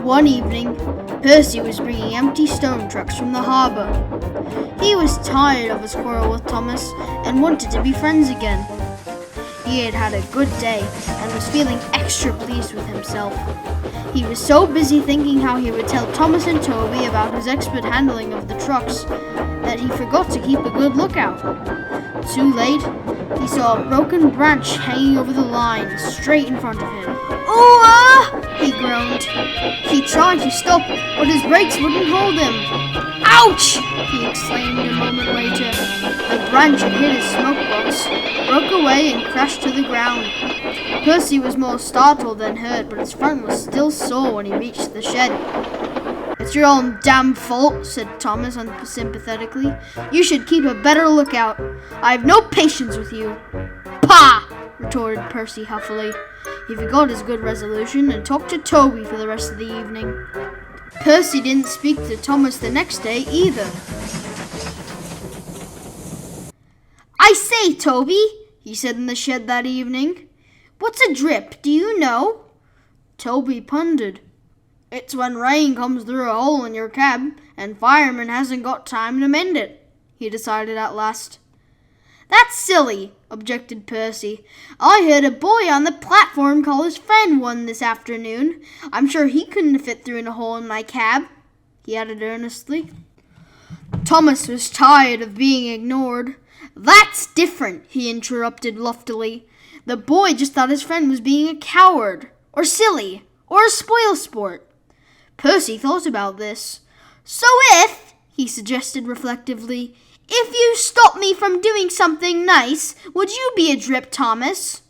One evening, Percy was bringing empty stone trucks from the harbour. He was tired of his quarrel with Thomas and wanted to be friends again. He had had a good day and was feeling extra pleased with himself. He was so busy thinking how he would tell Thomas and Toby about his expert handling of the trucks that he forgot to keep a good lookout. Too late, he saw a broken branch hanging over the line straight in front of him. "Oh, ah!" he groaned. He tried to stop, but his brakes wouldn't hold him. "Ouch!" he exclaimed a moment later. The branch had hit his smoke box, broke away and crashed to the ground. Percy was more startled than hurt, but his front was still sore when he reached the shed. "It's your own damn fault," said Thomas unsympathetically. "You should keep a better lookout. I have no patience with you." "Pah!" retorted Percy huffily. He forgot his good resolution and talked to Toby for the rest of the evening. Percy didn't speak to Thomas the next day either. "I say, Toby," he said in the shed that evening. "What's a drip, do you know?" Toby pondered. "It's when rain comes through a hole in your cab and fireman hasn't got time to mend it," he decided at last. "That's silly," objected Percy. "I heard a boy on the platform call his friend one this afternoon. I'm sure he couldn't fit through a hole in my cab," he added earnestly. Thomas was tired of being ignored. "That's different," he interrupted loftily. "The boy just thought his friend was being a coward, or silly, or a spoilsport." Percy thought about this. "So he suggested reflectively, if you stop me from doing something nice, would you be a drip, Thomas?"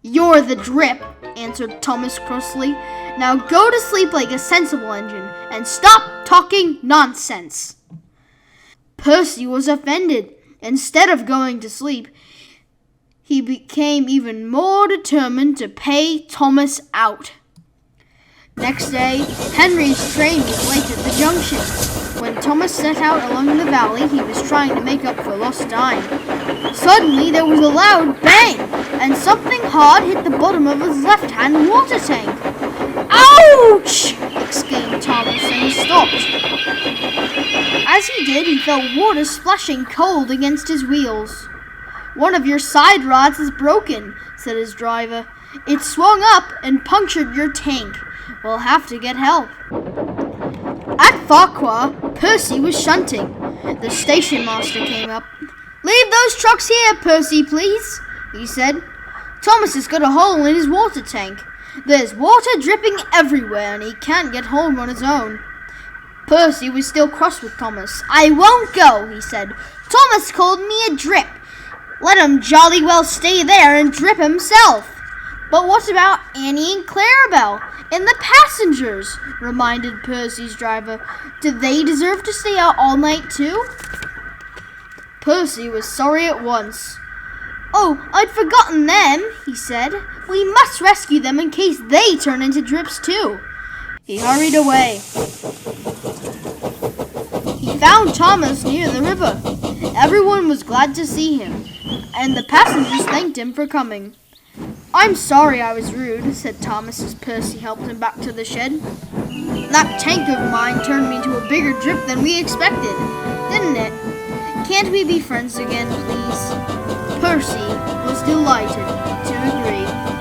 "You're the drip," answered Thomas crossly. "Now go to sleep like a sensible engine and stop talking nonsense." Percy was offended. Instead of going to sleep, he became even more determined to pay Thomas out. Next day, Henry's train was late at the junction. When Thomas set out along the valley, he was trying to make up for lost time. Suddenly, there was a loud bang, and something hard hit the bottom of his left-hand water tank. "Ouch!" exclaimed Thomas, and he stopped. As he did, he felt water splashing cold against his wheels. "One of your side rods is broken," said his driver. "It swung up and punctured your tank. We'll have to get help." At Farquhar, Percy was shunting. The station master came up. "Leave those trucks here, Percy, please," he said. "Thomas has got a hole in his water tank. There's water dripping everywhere and he can't get home on his own." Percy was still cross with Thomas. "I won't go," he said. "Thomas called me a drip. Let him jolly well stay there and drip himself." "But what about Annie and Clarabelle and the passengers?" reminded Percy's driver. "Do they deserve to stay out all night too?" Percy was sorry at once. "Oh, I'd forgotten them," he said. "We must rescue them in case they turn into drips too." He hurried away. He found Thomas near the river. Everyone was glad to see him, and the passengers thanked him for coming. "I'm sorry I was rude," said Thomas as Percy helped him back to the shed. "That tank of mine turned me into a bigger drip than we expected, didn't it? Can't we be friends again, please?" Percy was delighted to agree.